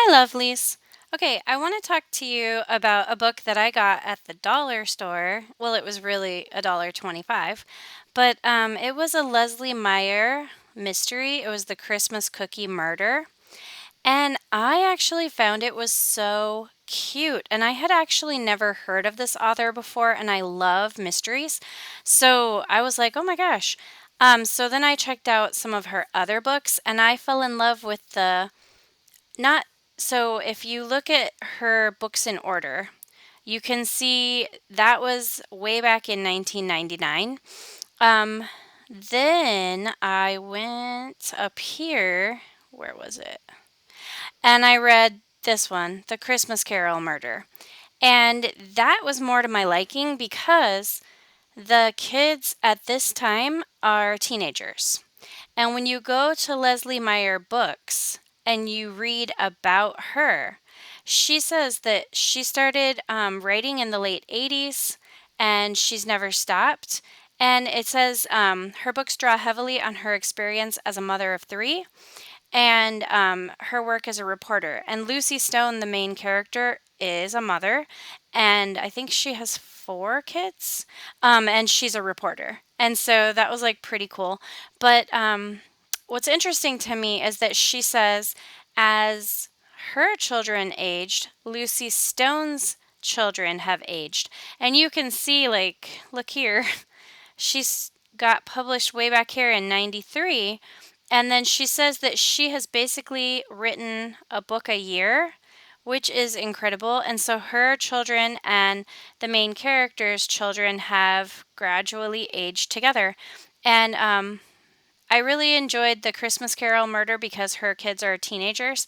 Hi, lovelies. Okay, I want to talk to you about a book that I got at the dollar store. Well, it was really $1.25, but it was a Leslie Meyer mystery. It was The Christmas Cookie Murder. And I actually found it was so cute. And I had actually never heard of this author before, and I love mysteries. So I was like, oh my gosh. So then I checked out some of her other books, and I fell in love with the not so if you look at her books in order, you can see that was way back in 1999. Um, then I went up here. Where was it? And I read this one, The Christmas Carol Murder. And that was more to my liking because the kids at this time are teenagers. And when you go to Leslie Meyer books and you read about her, she says that she started writing in the late 80s and she's never stopped. And it says her books draw heavily on her experience as a mother of three and her work as a reporter. And Lucy Stone, the main character, is a mother, and I think she has four kids, and she's a reporter. And so that was like pretty cool. But what's interesting to me is that she says, as her children aged, Lucy Stone's children have aged. And you can see, like, look here, she's got published way back here in 93, and then she says that she has basically written a book a year, which is incredible. And so her children and the main character's children have gradually aged together. And I really enjoyed the Christmas Carol Murder because her kids are teenagers,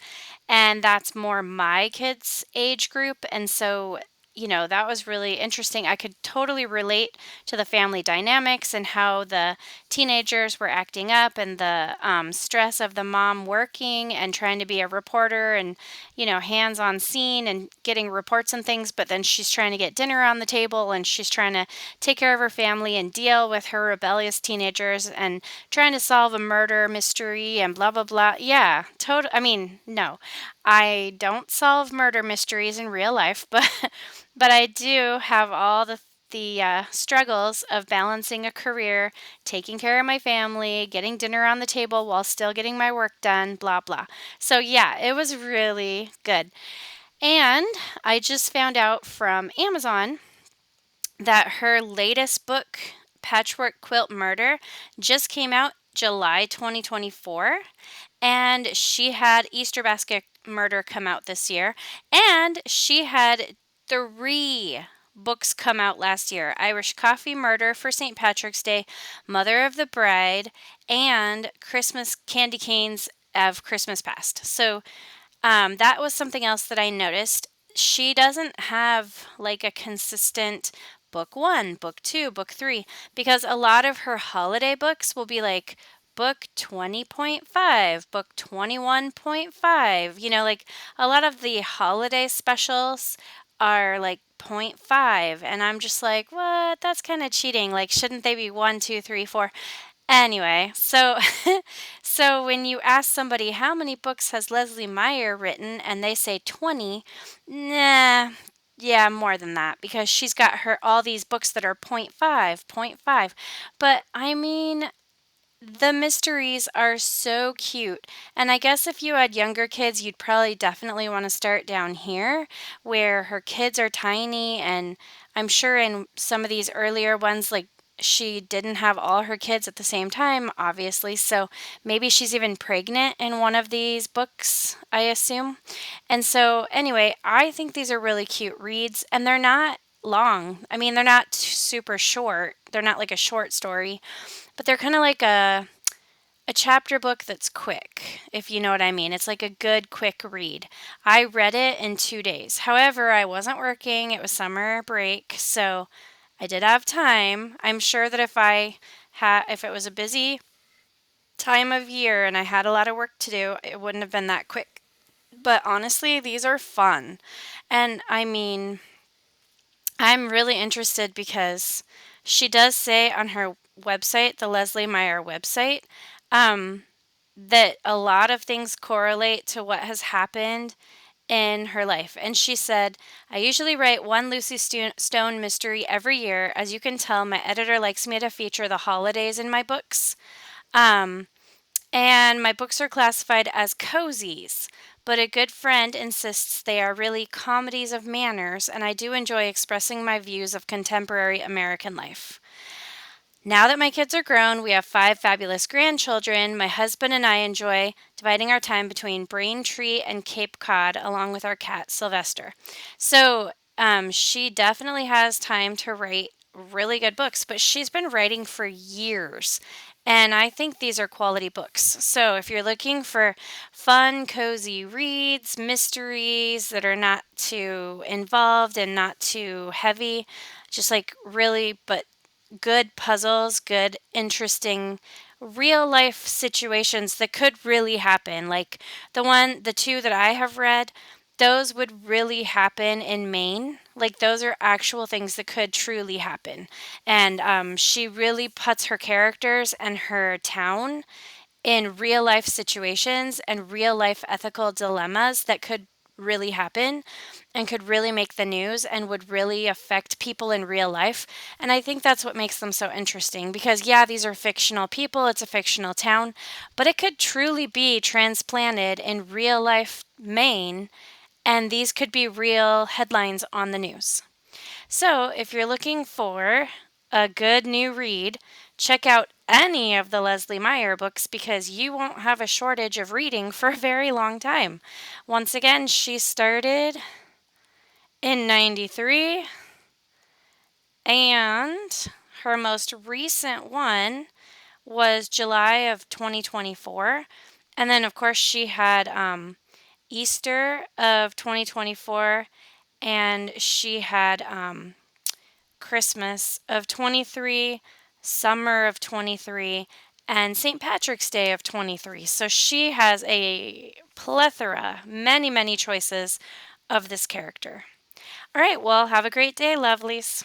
and that's more my kids' age group. And so, that was really interesting. I could totally relate to the family dynamics and how the teenagers were acting up and the stress of the mom working and trying to be a reporter and, hands on scene and getting reports and things. But then she's trying to get dinner on the table and she's trying to take care of her family and deal with her rebellious teenagers and trying to solve a murder mystery and blah blah blah. Yeah, total. I mean, no, I don't solve murder mysteries in real life, but but I do have all the struggles of balancing a career, taking care of my family, getting dinner on the table while still getting my work done, blah blah. So yeah, it was really good. And I just found out from Amazon that her latest book, Patchwork Quilt Murder, just came out July 2024. And she had Easter Basket Murder come out this year. And she had three books come out last year: Irish Coffee Murder for St. Patrick's Day, Mother of the Bride, and Christmas Candy Canes of Christmas Past. So that was something else that I noticed. She doesn't have like a consistent book one, book two, book three, because a lot of her holiday books will be like book 20.5, book 21.5. Like a lot of the holiday specials are like point 0.5. And I'm just like, what? That's kind of cheating. Like, shouldn't they be one, two, three, four? Anyway, so so when you ask somebody how many books has Leslie Meyer written and they say 20, nah, yeah, more than that because she's got her all these books that are point 0.5, point 0.5. But I mean, the mysteries are so cute. And I guess if you had younger kids, you'd probably definitely want to start down here where her kids are tiny. And I'm sure in some of these earlier ones, like she didn't have all her kids at the same time, obviously. So maybe she's even pregnant in one of these books, I assume. And so, anyway, I think these are really cute reads and they're not long. I mean, they're not super short, they're not like a short story, but they're kind of like a chapter book that's quick, if you know what I mean. It's like a good quick read. I read it in 2 days. However, I wasn't working. It was summer break, so I did have time. I'm sure that if it was a busy time of year and I had a lot of work to do, it wouldn't have been that quick. But honestly, these are fun. And I mean, I'm really interested because she does say on her website, the Leslie Meyer website, um, that a lot of things correlate to what has happened in her life. And she said, I usually write one Stone mystery every year. As you can tell, my editor likes me to feature the holidays in my books. Um, and my books are classified as cozies, but a good friend insists they are really comedies of manners, and I do enjoy expressing my views of contemporary American life. Now that my kids are grown, we have five fabulous grandchildren. My husband and I enjoy dividing our time between Braintree and Cape Cod, along with our cat, Sylvester. So she definitely has time to write really good books, but she's been writing for years. And I think these are quality books. So if you're looking for fun, cozy reads, mysteries that are not too involved and not too heavy, just like really, but good puzzles, good, interesting, real life situations that could really happen. Like the two that I have read, those would really happen in Maine. Like those are actual things that could truly happen. And she really puts her characters and her town in real life situations and real life ethical dilemmas that could really happen and could really make the news and would really affect people in real life. And I think that's what makes them so interesting because, yeah, these are fictional people, it's a fictional town, but it could truly be transplanted in real life Maine, and these could be real headlines on the news. So, if you're looking for a good new read, check out any of the Leslie Meier books because you won't have a shortage of reading for a very long time. Once again, she started in 93, and her most recent one was July of 2024. And then, of course, she had Easter of 2024, and she had Christmas of 23, summer of 23, and St. Patrick's Day of 23. So she has a plethora, many, many choices of this character. All right, well, have a great day, lovelies.